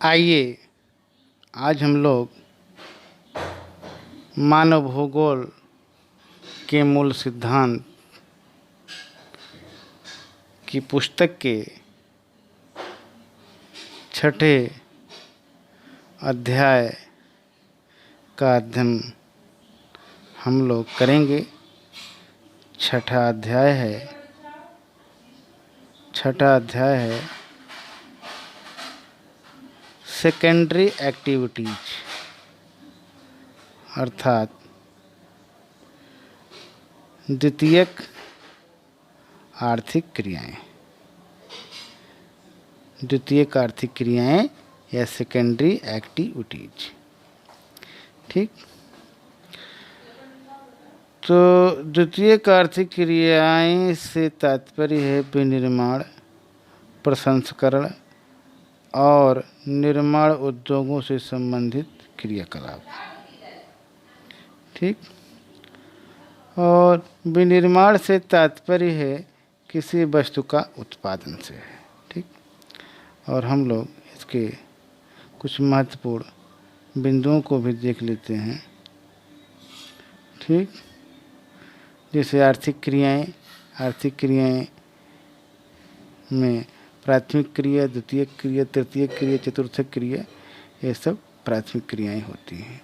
आइए आज हम लोग मानव भूगोल के मूल सिद्धांत की पुस्तक के छठे अध्याय का अध्ययन हम लोग करेंगे। छठा अध्याय है सेकेंडरी एक्टिविटीज, अर्थात द्वितीयक आर्थिक क्रियाएं या सेकेंडरी एक्टिविटीज। ठीक, तो द्वितीयक आर्थिक क्रियाएं से तात्पर्य है विनिर्माण, प्रसंस्करण और निर्माण उद्योगों से संबंधित क्रियाकलाप। ठीक, और विनिर्माण से तात्पर्य है किसी वस्तु का उत्पादन से है। ठीक, और हम लोग इसके कुछ महत्वपूर्ण बिंदुओं को भी देख लेते हैं। ठीक, जैसे आर्थिक क्रियाएं में प्राथमिक क्रिया, द्वितीयक क्रिया, तृतीयक क्रिया, चतुर्थक क्रिया, ये सब प्राथमिक क्रियाएं होती हैं।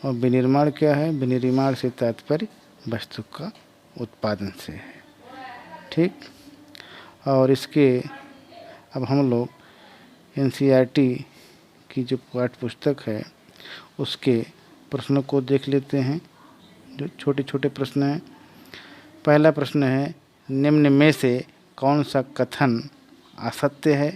और विनिर्माण क्या है? विनिर्माण से तात्पर्य वस्तु का उत्पादन से है। ठीक, और इसके अब हम लोग एनसीईआरटी की जो पाठ्य पुस्तक है उसके प्रश्नों को देख लेते हैं, जो छोटे छोटे प्रश्न हैं। पहला प्रश्न है, निम्न में से कौन सा कथन असत्य है?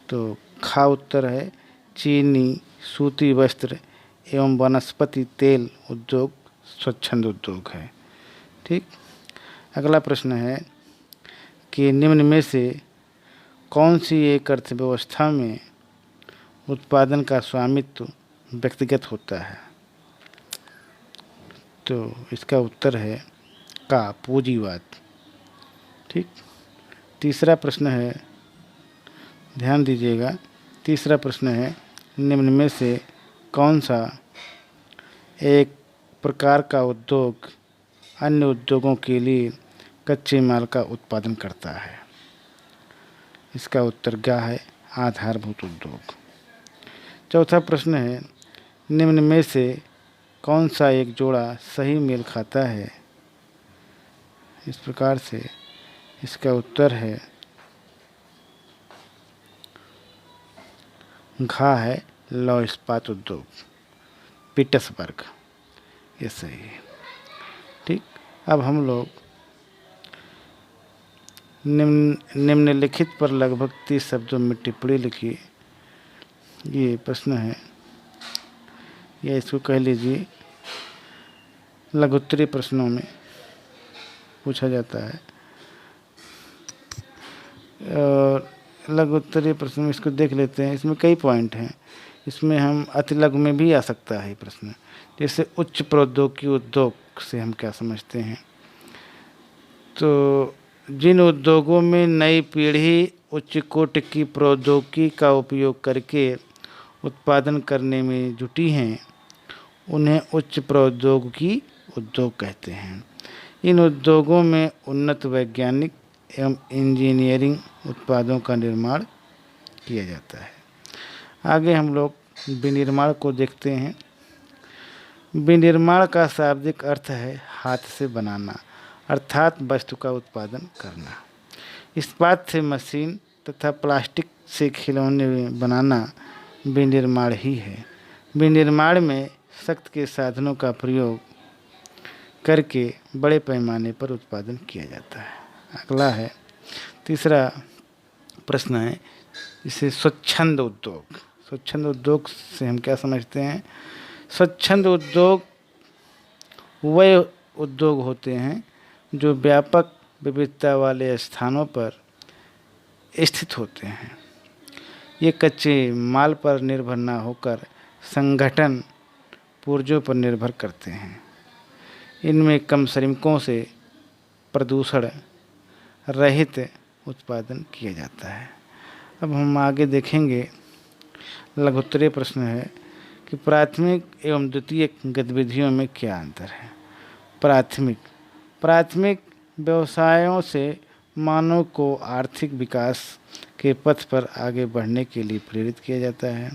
तो खा उत्तर है, चीनी, सूती वस्त्र एवं वनस्पति तेल उद्योग स्वच्छंद उद्योग है। ठीक, अगला प्रश्न है कि निम्न में से कौन सी एक अर्थव्यवस्था में उत्पादन का स्वामित्व व्यक्तिगत होता है? तो इसका उत्तर है का पूंजीवाद। ठीक, तीसरा प्रश्न है, ध्यान दीजिएगा, तीसरा प्रश्न है, निम्न में से कौन सा एक प्रकार का उद्योग अन्य उद्योगों के लिए कच्चे माल का उत्पादन करता है? इसका उत्तर क्या है? आधारभूत उद्योग। चौथा प्रश्न है, निम्न में से कौन सा एक जोड़ा सही मेल खाता है? इस प्रकार से इसका उत्तर है घा है लौह इस्पात उद्योग, पीटर्सबर्ग, ये सही है। ठीक, अब हम लोग निम्नलिखित पर लगभग 30 शब्दों में टिप्पणी लिखिए। ये प्रश्न है, या इसको कह लीजिए लघुत्तरीय प्रश्नों में पूछा जाता है। और लघुत्तरीय प्रश्न में इसको देख लेते हैं। इसमें कई पॉइंट हैं, इसमें हम अति लघु में भी आ सकता है ये प्रश्न। जैसे उच्च प्रौद्योगिकी उद्योग से हम क्या समझते हैं? तो जिन उद्योगों में नई पीढ़ी उच्च कोटि की प्रौद्योगिकी का उपयोग करके उत्पादन करने में जुटी हैं, उन्हें उच्च प्रौद्योगिकी उद्योग कहते हैं। इन उद्योगों में उन्नत वैज्ञानिक एवं इंजीनियरिंग उत्पादों का निर्माण किया जाता है। आगे हम लोग विनिर्माण को देखते हैं। विनिर्माण का शाब्दिक अर्थ है हाथ से बनाना, अर्थात वस्तु का उत्पादन करना। इस्पात से मशीन तथा प्लास्टिक से खिलौने बनाना विनिर्माण ही है। विनिर्माण में सख्त के साधनों का प्रयोग करके बड़े पैमाने पर उत्पादन किया जाता है। अगला है, तीसरा प्रश्न है, इसे स्वच्छंद उद्योग। स्वच्छंद उद्योग से हम क्या समझते हैं? स्वच्छंद उद्योग वह उद्योग होते हैं जो व्यापक विविधता वाले स्थानों पर स्थित होते हैं। ये कच्चे माल पर निर्भर न होकर संगठन पूर्जों पर निर्भर करते हैं। इनमें कम श्रमिकों से प्रदूषण रहित उत्पादन किया जाता है। अब हम आगे देखेंगे लघुत्तरीय प्रश्न है कि प्राथमिक एवं द्वितीयक गतिविधियों में क्या अंतर है। प्राथमिक व्यवसायों से मानव को आर्थिक विकास के पथ पर आगे बढ़ने के लिए प्रेरित किया जाता है।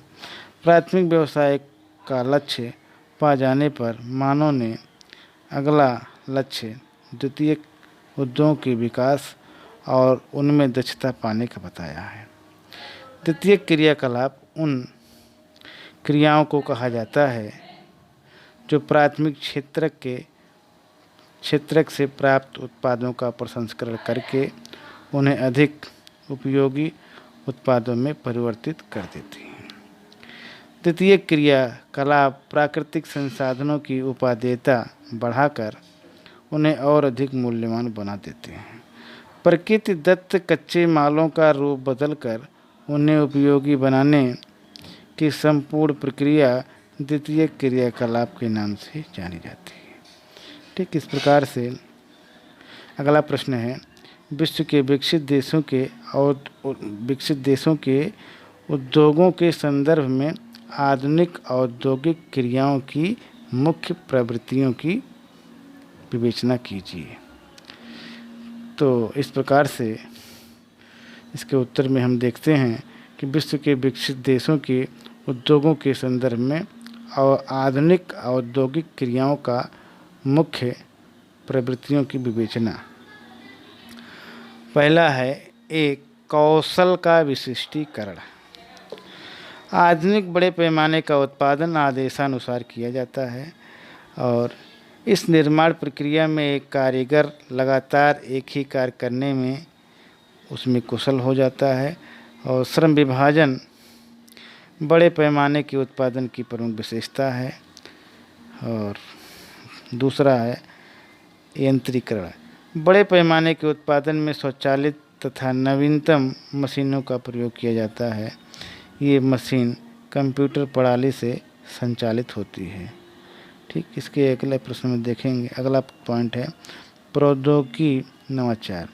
प्राथमिक व्यवसाय का लक्ष्य पा जाने पर मानव ने अगला लक्ष्य द्वितीयक उद्योगों के विकास और उनमें दक्षता पाने का बताया है। द्वितीयक क्रियाकलाप उन क्रियाओं को कहा जाता है जो प्राथमिक क्षेत्रक से प्राप्त उत्पादों का प्रसंस्करण करके उन्हें अधिक उपयोगी उत्पादों में परिवर्तित कर देती हैं। द्वितीयक क्रियाकलाप प्राकृतिक संसाधनों की उपादेयता बढ़ाकर उन्हें और अधिक मूल्यवान बना देते हैं। प्रकृति दत्त कच्चे मालों का रूप बदलकर उन्हें उपयोगी बनाने की संपूर्ण प्रक्रिया द्वितीयक क्रियाकलाप के नाम से जानी जाती है। ठीक इस प्रकार से अगला प्रश्न है, विश्व के विकसित देशों के उद्योगों के संदर्भ में आधुनिक औद्योगिक क्रियाओं की मुख्य प्रवृत्तियों की विवेचना कीजिए। तो इस प्रकार से इसके उत्तर में हम देखते हैं कि विश्व के विकसित देशों के उद्योगों के संदर्भ में और आधुनिक औद्योगिक क्रियाओं का मुख्य प्रवृत्तियों की विवेचना। पहला है एक कौशल का विशिष्टीकरण। आधुनिक बड़े पैमाने का उत्पादन आदेशानुसार किया जाता है और इस निर्माण प्रक्रिया में एक कारीगर लगातार एक ही कार्य करने में उसमें कुशल हो जाता है और श्रम विभाजन बड़े पैमाने के उत्पादन की प्रमुख विशेषता है। और दूसरा है यंत्रीकरण। बड़े पैमाने के उत्पादन में स्वचालित तथा नवीनतम मशीनों का प्रयोग किया जाता है। ये मशीन कंप्यूटर प्रणाली से संचालित होती है। ठीक, इसके अगले प्रश्न में देखेंगे। अगला पॉइंट है प्रौद्योगिकी नवाचार।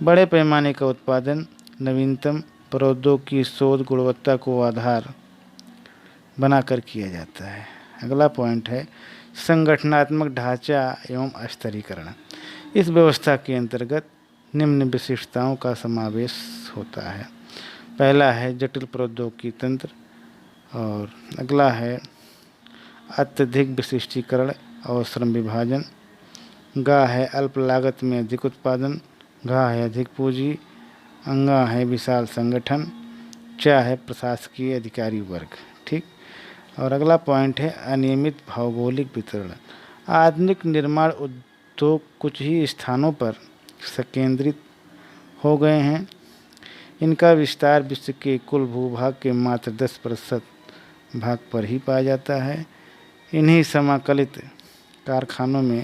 बड़े पैमाने का उत्पादन नवीनतम प्रौद्योगिकी शोध गुणवत्ता को आधार बनाकर किया जाता है। अगला पॉइंट है संगठनात्मक ढांचा एवं स्तरीकरण। इस व्यवस्था के अंतर्गत निम्न विशिष्टताओं का समावेश होता है। पहला है जटिल प्रौद्योगिकी तंत्र और अगला है अत्यधिक विशिष्टीकरण और श्रम विभाजन। गा है अल्प लागत में अधिक उत्पादन। घा है अधिक पूंजी। अंगा है विशाल संगठन। चा है प्रशासकीय अधिकारी वर्ग। ठीक, और अगला पॉइंट है अनियमित भौगोलिक वितरण। आधुनिक निर्माण उद्योग कुछ ही स्थानों पर संकेंद्रित हो गए हैं। इनका विस्तार विश्व के कुल भूभाग के मात्र 10% भाग पर ही पाया जाता है। इन्हीं समाकलित कारखानों में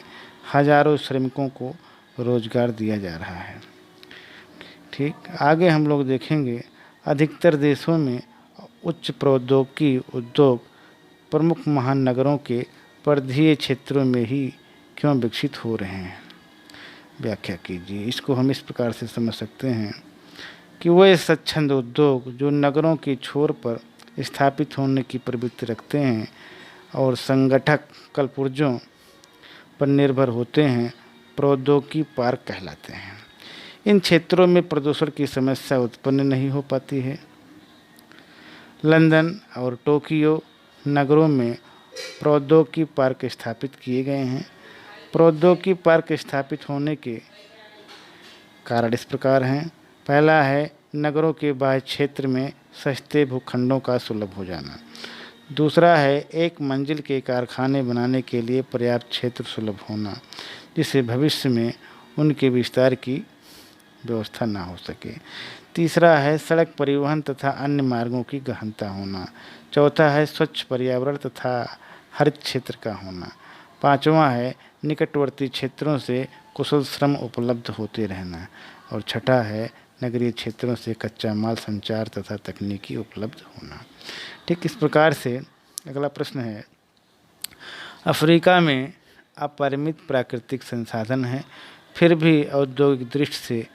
हजारों श्रमिकों को रोजगार दिया जा रहा है। ठीक, आगे हम लोग देखेंगे अधिकतर देशों में उच्च प्रौद्योगिकी उद्योग प्रमुख महानगरों के परिधीय क्षेत्रों में ही क्यों विकसित हो रहे हैं। व्याख्या कीजिए। इसको हम इस प्रकार से समझ सकते हैं कि वह स्वच्छंद उद्योग जो नगरों के छोर पर स्थापित होने की प्रवृत्ति रखते हैं और संगठक कलपुर्जों पर निर्भर होते हैं, प्रौद्योगिकी पार्क कहलाते हैं। इन क्षेत्रों में प्रदूषण की समस्या उत्पन्न नहीं हो पाती है। लंदन और टोक्यो नगरों में प्रौद्योगिकी पार्क स्थापित किए गए हैं। प्रौद्योगिकी पार्क स्थापित होने के कारण इस प्रकार हैं। पहला है नगरों के बाह्य क्षेत्र में सस्ते भूखंडों का सुलभ हो जाना। दूसरा है एक मंजिल के कारखाने बनाने के लिए पर्याप्त क्षेत्र सुलभ होना, जिससे भविष्य में उनके विस्तार की व्यवस्था ना हो सके। तीसरा है सड़क परिवहन तथा अन्य मार्गों की गहनता होना। चौथा है स्वच्छ पर्यावरण तथा हरित क्षेत्र का होना। पांचवा है निकटवर्ती क्षेत्रों से कुशल श्रम उपलब्ध होते रहना। और छठा है नगरीय क्षेत्रों से कच्चा माल संचार तथा तकनीकी उपलब्ध होना। ठीक इस प्रकार से अगला प्रश्न है अफ्रीका में अपरिमित प्राकृतिक संसाधन है, फिर भी औद्योगिक दृष्टि से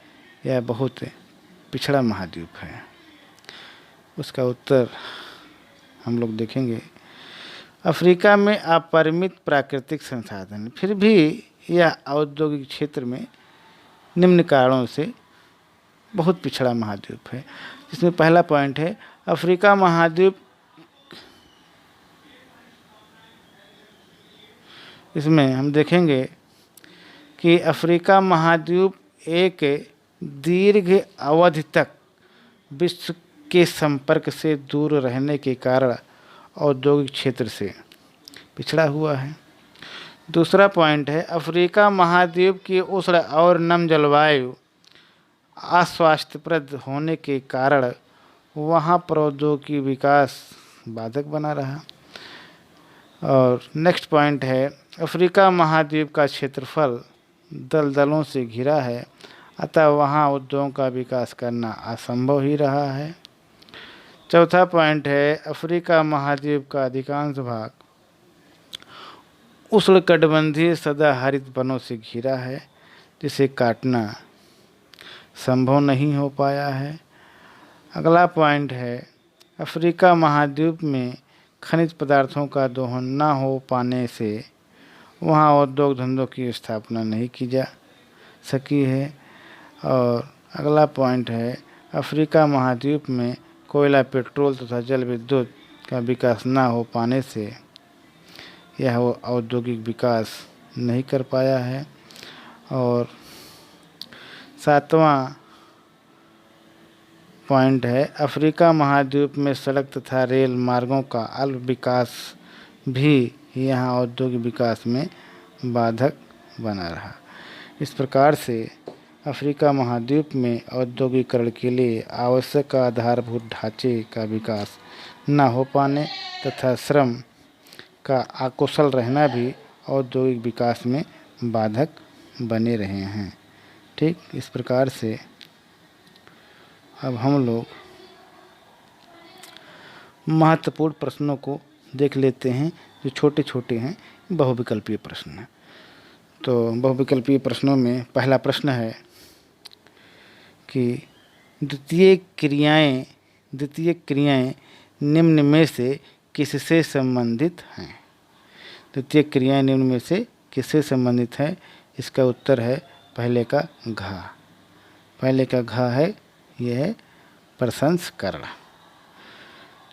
यह बहुत पिछड़ा महाद्वीप है। उसका उत्तर हम लोग देखेंगे। अफ्रीका में अपरिमित प्राकृतिक संसाधन, फिर भी यह औद्योगिक क्षेत्र में निम्न कारणों से बहुत पिछड़ा महाद्वीप है। जिसमें पहला पॉइंट है अफ्रीका महाद्वीप, इसमें हम देखेंगे कि अफ्रीका महाद्वीप एक दीर्घ अवधि तक विश्व के संपर्क से दूर रहने के कारण औद्योगिक क्षेत्र से पिछड़ा हुआ है। दूसरा पॉइंट है अफ्रीका महाद्वीप की उष्ण और नम जलवायु अस्वास्थ्यप्रद होने के कारण वहाँ प्रौद्योगिकी विकास बाधक बना रहा। और नेक्स्ट पॉइंट है अफ्रीका महाद्वीप का क्षेत्रफल दलदलों से घिरा है, अतः वहाँ उद्योगों का विकास करना असंभव ही रहा है। चौथा पॉइंट है अफ्रीका महाद्वीप का अधिकांश भाग उष्णकटिबंधीय सदाहरित वनों से घिरा है, जिसे काटना संभव नहीं हो पाया है। अगला पॉइंट है अफ्रीका महाद्वीप में खनिज पदार्थों का दोहन न हो पाने से वहाँ उद्योग धंधों की स्थापना नहीं की जा सकी है। और अगला पॉइंट है अफ्रीका महाद्वीप में कोयला, पेट्रोल तथा जल विद्युत का विकास न हो पाने से यह औद्योगिक विकास नहीं कर पाया है। और सातवां पॉइंट है अफ्रीका महाद्वीप में सड़क तथा रेल मार्गों का अल्प विकास भी यहाँ औद्योगिक विकास में बाधक बना रहा। इस प्रकार से अफ्रीका महाद्वीप में औद्योगिकरण के लिए आवश्यक आधारभूत ढांचे का विकास न हो पाने तथा श्रम का अकुशल रहना भी औद्योगिक विकास में बाधक बने रहे हैं। ठीक इस प्रकार से अब हम लोग महत्वपूर्ण प्रश्नों को देख लेते हैं जो छोटे छोटे हैं, बहुविकल्पीय प्रश्न हैं। तो बहुविकल्पीय प्रश्नों में पहला प्रश्न है कि द्वितीय क्रियाएं निम्न में से किससे संबंधित हैं। द्वितीय क्रियाएं निम्न में से किससे संबंधित हैं? इसका उत्तर है पहले का घा। पहले का घा है यह है प्रसंस्करण।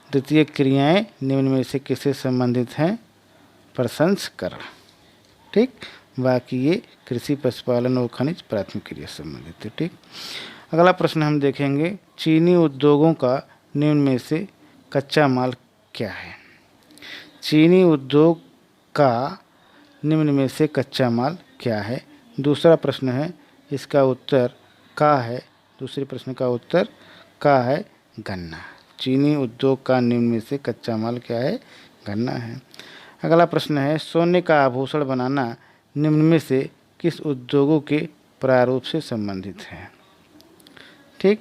द्वितीय क्रियाएं निम्न में से किससे संबंधित हैं? प्रसंस्करण। ठीक, बाकी ये कृषि, पशुपालन और खनिज प्राथमिक क्रिया से संबंधित है। ठीक, अगला प्रश्न हम देखेंगे चीनी उद्योगों का निम्न में से कच्चा माल क्या है। चीनी उद्योग का निम्न में से कच्चा माल क्या है। दूसरा प्रश्न है इसका उत्तर का है। दूसरे प्रश्न का उत्तर का है गन्ना। चीनी उद्योग का निम्न में से कच्चा माल क्या है? गन्ना है। अगला प्रश्न है सोने का आभूषण बनाना निम्न में से किस उद्योगों के प्रारूप से संबंधित है। ठीक,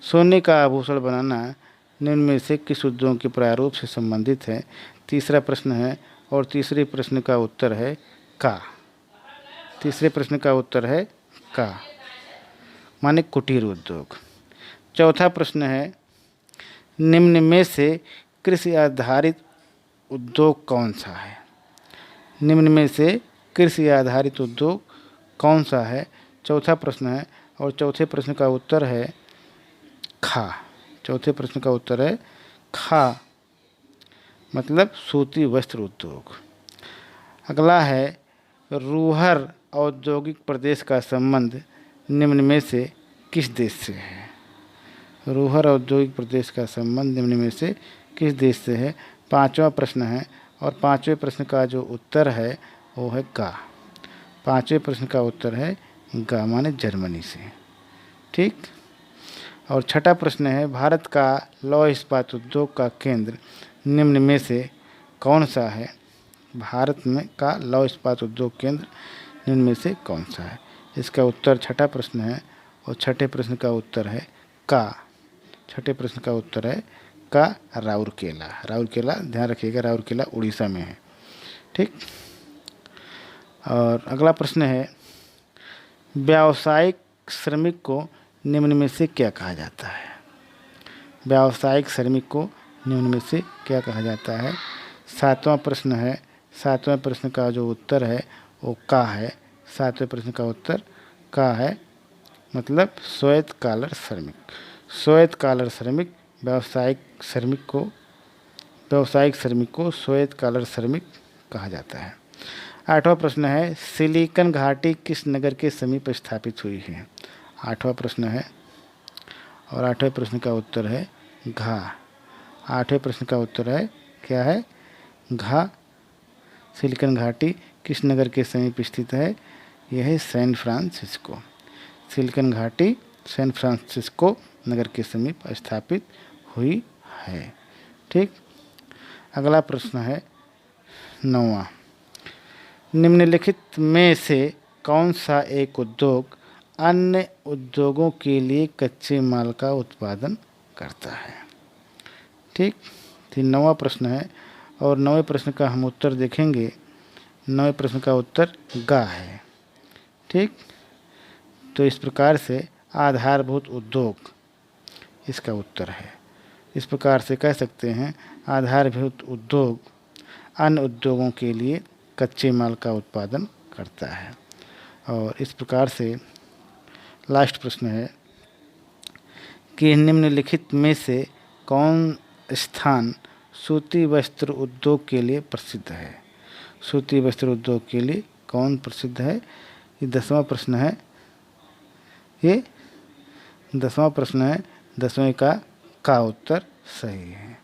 सोने का आभूषण बनाना निम्न में से किस उद्योग के प्रारूप से संबंधित है। तीसरा प्रश्न है और तीसरे प्रश्न का उत्तर है का। तीसरे प्रश्न का उत्तर है का, माने कुटीर उद्योग। चौथा प्रश्न है निम्न में से कृषि आधारित उद्योग कौन सा है। निम्न में से कृषि आधारित उद्योग कौन सा है। चौथा प्रश्न है और चौथे प्रश्न का उत्तर है खा। चौथे प्रश्न का उत्तर है खा, मतलब सूती वस्त्र उद्योग। अगला है रूहर औद्योगिक प्रदेश का संबंध निम्न में से किस देश से है। रूहर औद्योगिक प्रदेश का संबंध निम्न में से किस देश से है। पांचवा प्रश्न है और पांचवें प्रश्न का जो उत्तर है वो है गा। पांचवें प्रश्न का उत्तर है गा, माने जर्मनी से। ठीक, और छठा प्रश्न है भारत का लौह इस्पात उद्योग का केंद्र निम्न में से कौन सा है। भारत में का लौह इस्पात उद्योग केंद्र निम्न में से कौन सा है। इसका उत्तर छठा प्रश्न है और छठे प्रश्न का उत्तर है का। छठे प्रश्न का उत्तर है का, राउरकेला। राउरकेला, ध्यान रखिएगा, राउरकेला उड़ीसा में है। ठीक, और अगला प्रश्न है व्यावसायिक श्रमिक को निम्न में से क्या कहा जाता है। व्यावसायिक श्रमिक को निम्न में से क्या कहा जाता है। 7वां प्रश्न है, 7वें प्रश्न का जो उत्तर है वो का है। 7वें प्रश्न का उत्तर का है, मतलब श्वेत कॉलर श्रमिक। श्वेत कॉलर श्रमिक व्यावसायिक श्रमिक को श्वेत कॉलर श्रमिक कहा जाता है। 8वां प्रश्न है, सिलिकन घाटी किस नगर के समीप स्थापित हुई है। 8वां प्रश्न है और 8वें प्रश्न का उत्तर है घा। 8वें प्रश्न का उत्तर है क्या है, घा। सिलिकन घाटी किस नगर के समीप स्थित है, यह है सैन फ्रांसिस्को। सिलिकन घाटी सैन फ्रांसिस्को नगर के समीप स्थापित हुई है। ठीक, अगला प्रश्न है 9वां, निम्नलिखित में से कौन सा एक उद्योग अन्य उद्योगों के लिए कच्चे माल का उत्पादन करता है। ठीक, तो 9वां प्रश्न है और 9वें प्रश्न का हम उत्तर देखेंगे। 9वें प्रश्न का उत्तर गा है। ठीक, तो इस प्रकार से आधारभूत उद्योग इसका उत्तर है। इस प्रकार से कह सकते हैं आधारभूत उद्योग अन्य उद्योगों के लिए कच्चे माल का उत्पादन करता है। और इस प्रकार से लास्ट प्रश्न है कि निम्नलिखित में से कौन स्थान सूती वस्त्र उद्योग के लिए प्रसिद्ध है। सूती वस्त्र उद्योग के लिए कौन प्रसिद्ध है, ये 10वां प्रश्न है। ये 10वां प्रश्न है। 10वें का उत्तर सही है।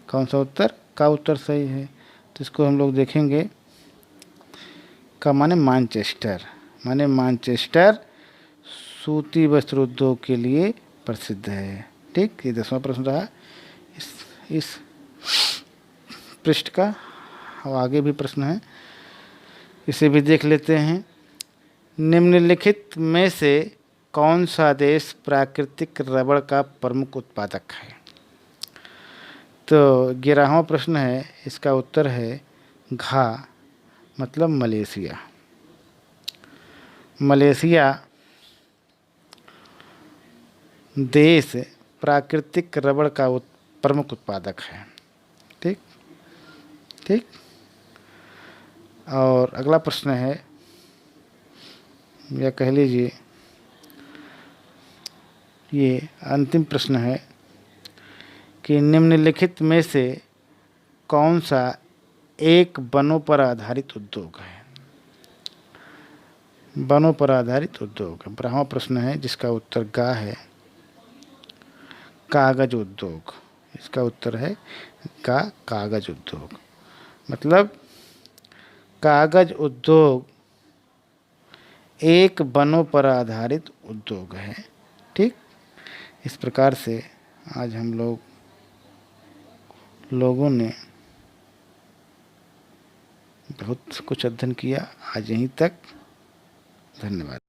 कौन सा उत्तर, का उत्तर सही है। तो इसको हम लोग देखेंगे। का माने मैनचेस्टर, माने मैनचेस्टर सूती वस्त्र उद्योग के लिए प्रसिद्ध है। ठीक, ये 10वां प्रश्न रहा इस पृष्ठ का। और आगे भी प्रश्न है, इसे भी देख लेते हैं। निम्नलिखित में से कौन सा देश प्राकृतिक रबड़ का प्रमुख उत्पादक है। तो 11वां प्रश्न है, इसका उत्तर है घा, मतलब मलेशिया। मलेशिया देश प्राकृतिक रबड़ का प्रमुख उत्पादक है। ठीक ठीक, और अगला प्रश्न है, या कह लीजिए ये अंतिम प्रश्न है कि निम्नलिखित में से कौन सा एक वनों पर आधारित उद्योग है। वनों पर आधारित उद्योग 12वां प्रश्न है, जिसका उत्तर गा है, कागज उद्योग। इसका उत्तर है का, कागज उद्योग। मतलब कागज उद्योग एक वनों पर आधारित उद्योग है। ठीक, इस प्रकार से आज हम लोगों ने बहुत कुछ अध्ययन किया। आज यहीं तक, धन्यवाद।